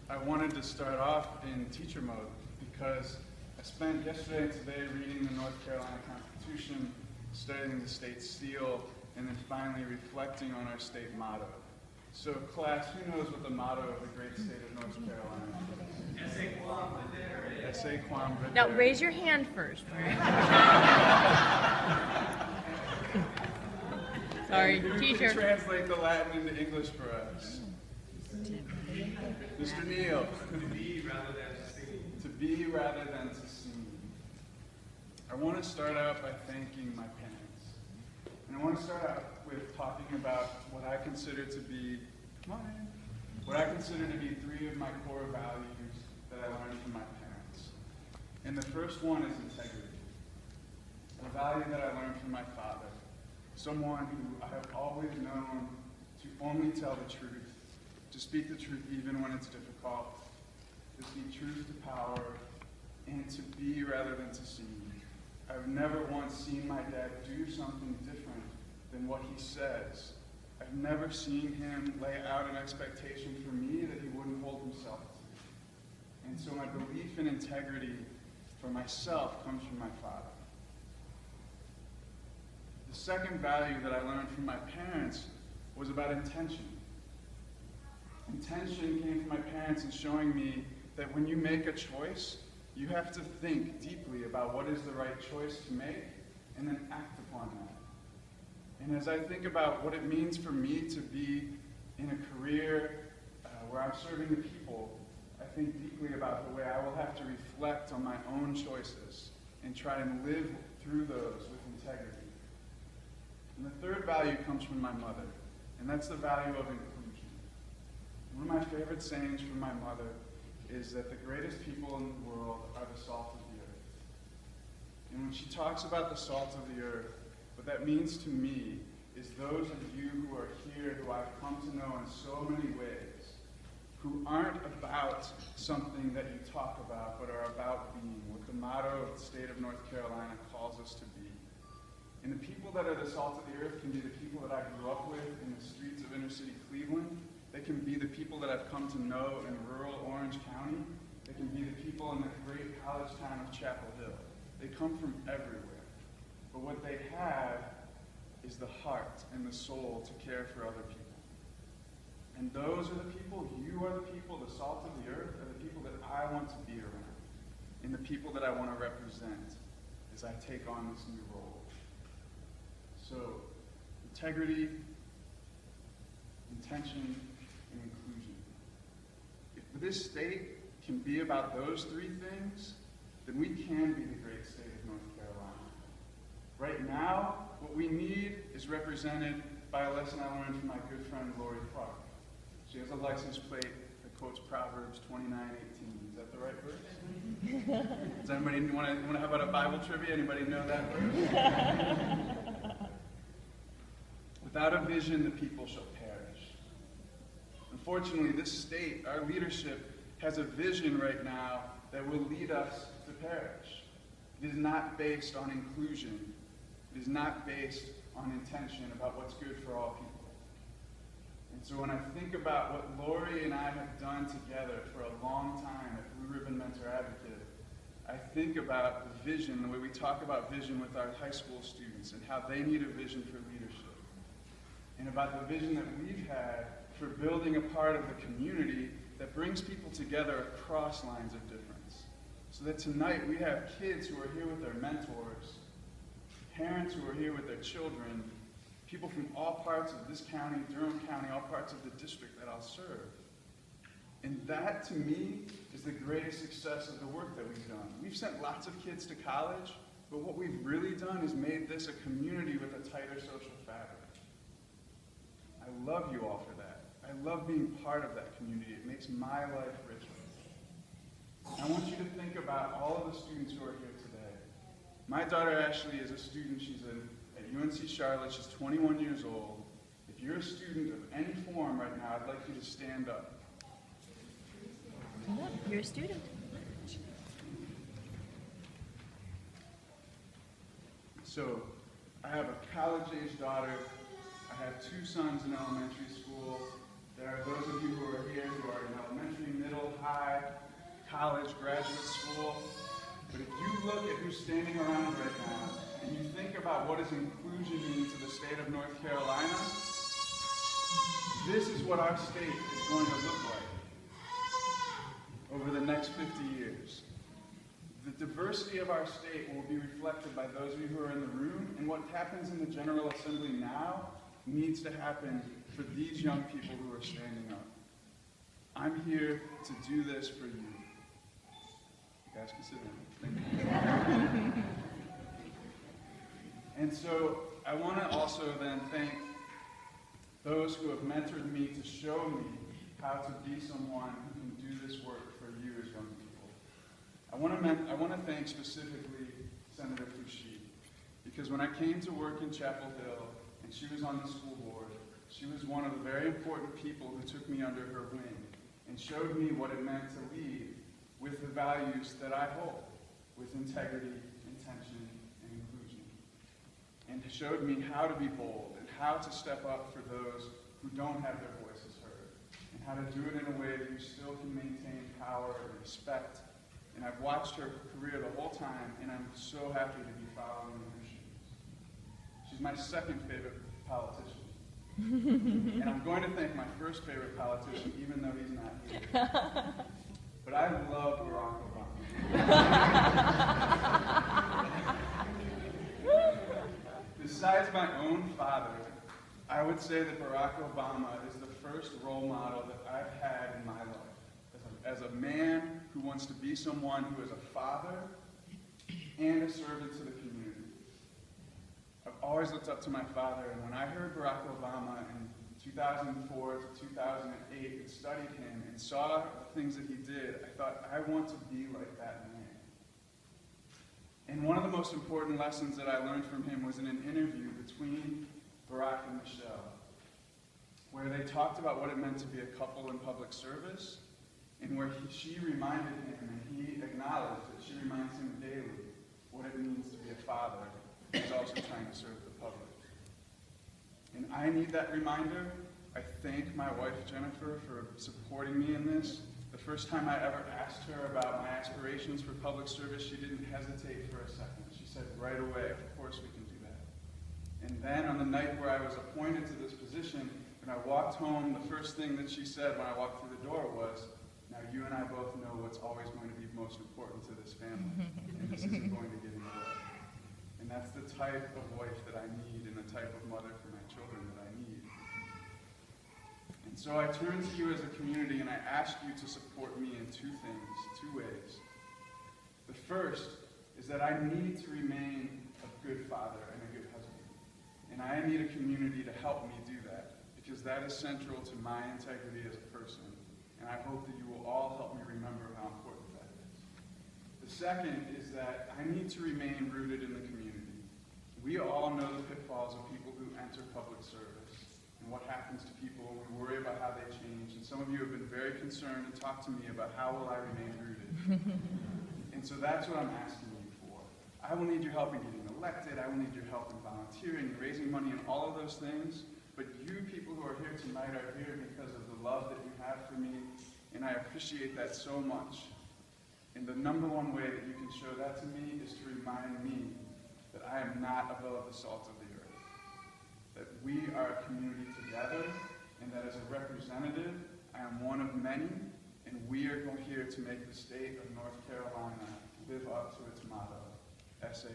I wanted to start off in teacher mode because I spent yesterday and today reading the North Carolina Constitution, studying the state seal, and then finally reflecting on our state motto. So class, who knows what the motto of the great state of North Carolina is? Esse quam videre. Esse quam videre. Now raise your hand first, all right? Sorry, who teacher. can translate the Latin into English for us? Mr. Neal. To be rather than to see. To be rather than to seem. I want to start out by thanking my parents. And I want to start out with talking about what I consider to be, what I consider to be three of my core values that I learned from my parents. And the first one is integrity. A value that I learned from my father. Someone who I have always known to only tell the truth, to speak the truth even when it's difficult, to speak truth to power, and to be rather than to seem. I've never once seen my dad do something different than what he says. I've never seen him lay out an expectation for me that he wouldn't hold himself to. And so my belief in integrity for myself comes from my father. The second value that I learned from my parents was about intention. Intention came from my parents in showing me that when you make a choice, you have to think deeply about what is the right choice to make and then act upon that. And as I think about what it means for me to be in a career where I'm serving the people, I think deeply about the way I will have to reflect on my own choices and try and live through those with integrity. And the third value comes from my mother, and that's the value of inclusion. One of my favorite sayings from my mother is that the greatest people in the world are the salt of the earth. And when she talks about the salt of the earth, what that means to me is those of you who are here, who I've come to know in so many ways, who aren't about something that you talk about, but are about being, what the motto of the state of North Carolina calls us to be. And the people that are the salt of the earth can be the people that I grew up with in the streets of inner city Cleveland. They can be the people that I've come to know in rural Orange County. They can be the people in the great college town of Chapel Hill. They come from everywhere. But what they have is the heart and the soul to care for other people. And those are the people, you are the people, the salt of the earth, are the people that I want to be around, and the people that I want to represent as I take on this new role. So, integrity, intention, and inclusion. If this state can be about those three things, then we can be the great state of North Carolina. Right now, what we need is represented by a lesson I learned from my good friend Lori Clark. She has a license plate that quotes Proverbs 29:18. Is that the right verse? Does anybody want to have about a Bible trivia? Anybody know that verse? Without a vision, the people shall perish. Unfortunately, this state, our leadership, has a vision right now that will lead us to perish. It is not based on inclusion. It is not based on intention about what's good for all people. And so when I think about what Lori and I have done together for a long time at Blue Ribbon Mentor Advocate, I think about the vision, the way we talk about vision with our high school students and how they need a vision for leadership. And about the vision that we've had for building a part of the community that brings people together across lines of difference. So that tonight we have kids who are here with their mentors, parents who are here with their children, people from all parts of this county, Durham County, all parts of the district that I'll serve. And that, to me, is the greatest success of the work that we've done. We've sent lots of kids to college, but what we've really done is made this a community with a tighter social fabric. I love you all for that. I love being part of that community. It makes my life richer. I want you to think about all of the students who are here today. My daughter Ashley is a student. She's at UNC Charlotte. She's 21 years old. If you're a student of any form right now, I'd like you to stand up. You're a student. So, I have a college-age daughter. I have two sons in elementary school. There are those of you who are here who are in elementary, middle, high, college, graduate school. But if you look at who's standing around right now, and you think about what does inclusion mean to the state of North Carolina, this is what our state is going to look like over the next 50 years. The diversity of our state will be reflected by those of you who are in the room, and what happens in the General Assembly now needs to happen for these young people who are standing up. I'm here to do this for you. You guys can sit down. Thank you. And so I want to also then thank those who have mentored me to show me how to be someone who can do this work for you as young people. I want to thank specifically Senator Foushee, because when I came to work in Chapel Hill and she was on the school board, she was one of the very important people who took me under her wing and showed me what it meant to lead with the values that I hold, with integrity, intention, and inclusion. And showed me how to be bold and how to step up for those who don't have their voices heard, and how to do it in a way that you still can maintain power and respect. And I've watched her career the whole time, and I'm so happy to be following in her shoes. She's my second favorite politician. And I'm going to thank my first favorite politician, even though he's not here. But I love Barack Obama. Besides my own father, I would say that Barack Obama is the first role model that I've had in my life. As a man who wants to be someone who is a father and a servant to the community. I've always looked up to my father, and when I heard Barack Obama in 2004 to 2008 and studied him and saw the things that he did, I thought, I want to be like that man. And one of the most important lessons that I learned from him was in an interview between Barack and Michelle, where they talked about what it meant to be a couple in public service, and where she reminded him, and he acknowledged that she reminds him daily what it means to be a father who's also trying to serve the public. And I need that reminder. I thank my wife, Jennifer, for supporting me in this. The first time I ever asked her about my aspirations for public service, she didn't hesitate for a second. She said right away, of course we can do that. And then on the night where I was appointed to this position, when I walked home, the first thing that she said when I walked through the door was, now you and I both know what's always going to be most important to this family, and this isn't going to get in the way. And that's the type of wife that I need and the type of mother for my children that I need. And so I turn to you as a community and I ask you to support me in two ways. The first is that I need to remain a good father and a good husband. And I need a community to help me do that, because that is central to my integrity as a person. And I hope that you will all help me remember how important that is. The second is that I need to remain rooted in the community. We all know the pitfalls of people who enter public service and what happens to people, and we worry about how they change. And some of you have been very concerned and talked to me about how will I remain rooted. And so that's what I'm asking you for. I will need your help in getting elected. I will need your help in volunteering and raising money and all of those things. But you people who are here tonight are here because of the love that you have for me, and I appreciate that so much. And the number one way that you can show that to me is to remind me that I am not above the salt of the earth. That we are a community together, and that as a representative, I am one of many, and we are here to make the state of North Carolina live up to its motto, Esse